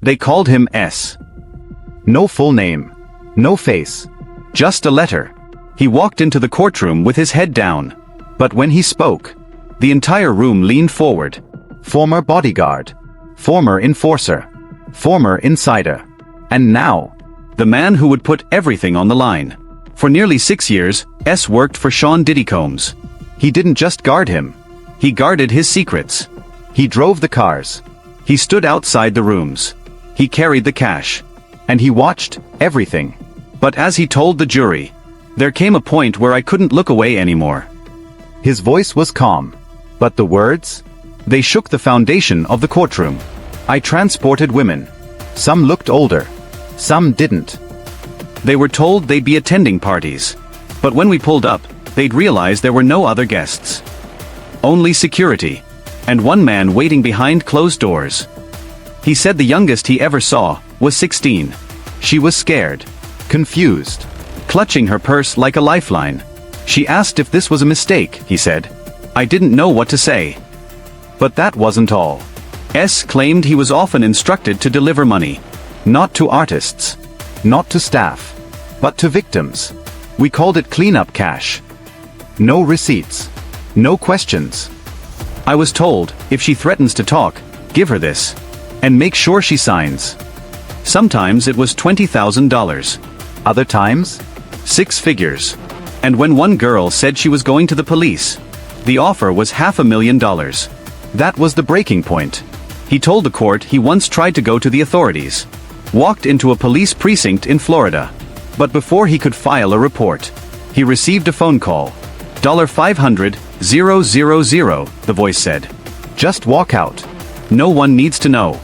They called him S. No full name. No face. Just a letter. He walked into the courtroom with his head down. But when he spoke, the entire room leaned forward. Former bodyguard. Former enforcer. Former insider. And now, the man who would put everything on the line. For nearly 6 years, S worked for Sean Diddy Combs. He didn't just guard him. He guarded his secrets. He drove the cars. He stood outside the rooms. He carried the cash. And he watched everything. But as he told the jury, there came a point where I couldn't look away anymore. His voice was calm. But the words? They shook the foundation of the courtroom. I transported women. Some looked older. Some didn't. They were told they'd be attending parties. But when we pulled up, they'd realize there were no other guests. Only security. And one man waiting behind closed doors. He said the youngest he ever saw was 16. She was scared. Confused. Clutching her purse like a lifeline. She asked if this was a mistake, he said. I didn't know what to say. But that wasn't all. S claimed he was often instructed to deliver money. Not to artists. Not to staff. But to victims. We called it cleanup cash. No receipts. No questions. I was told, if she threatens to talk, give her this. And make sure she signs. Sometimes it was $20,000. Other times? 6 figures. And when one girl said she was going to the police, the offer was $500,000. That was the breaking point. He told the court he once tried to go to the authorities. Walked into a police precinct in Florida. But before he could file a report, he received a phone call. $500,000, the voice said. Just walk out. No one needs to know.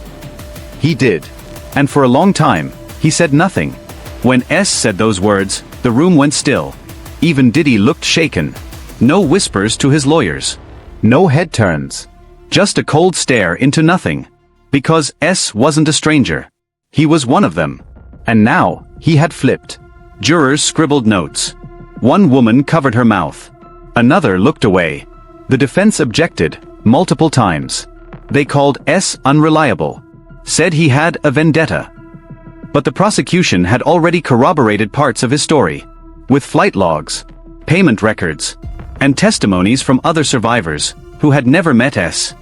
He did. And for a long time, he said nothing. When S said those words, the room went still. Even Diddy looked shaken. No whispers to his lawyers. No head turns. Just a cold stare into nothing. Because S wasn't a stranger. He was one of them. And now, he had flipped. Jurors scribbled notes. One woman covered her mouth. Another looked away. The defense objected, multiple times. They called S unreliable. Said he had a vendetta. But the prosecution had already corroborated parts of his story. With flight logs, payment records, and testimonies from other survivors, who had never met S.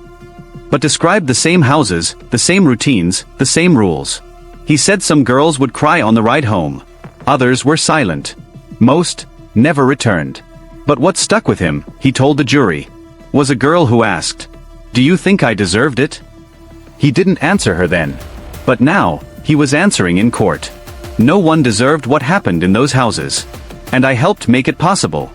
But described the same houses, the same routines, the same rules. He said some girls would cry on the ride home. Others were silent. Most never returned. But what stuck with him, he told the jury, was a girl who asked, "Do you think I deserved it?" He didn't answer her then. But now, he was answering in court. No one deserved what happened in those houses. And I helped make it possible.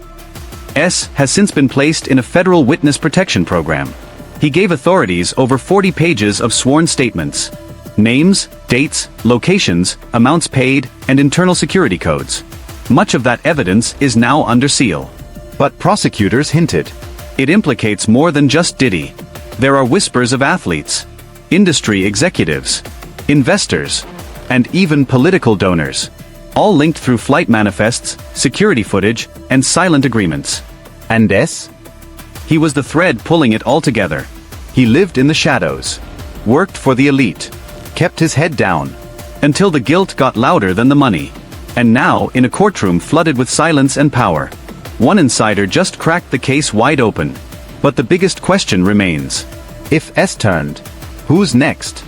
S has since been placed in a federal witness protection program. He gave authorities over 40 pages of sworn statements. Names, dates, locations, amounts paid, and internal security codes. Much of that evidence is now under seal. But prosecutors hinted. It implicates more than just Diddy. There are whispers of athletes, industry executives, investors, and even political donors. All linked through flight manifests, security footage, and silent agreements. And S? He was the thread pulling it all together. He lived in the shadows. Worked for the elite. Kept his head down. Until the guilt got louder than the money. And now, in a courtroom flooded with silence and power. One insider just cracked the case wide open. But the biggest question remains. If S turned, who's next?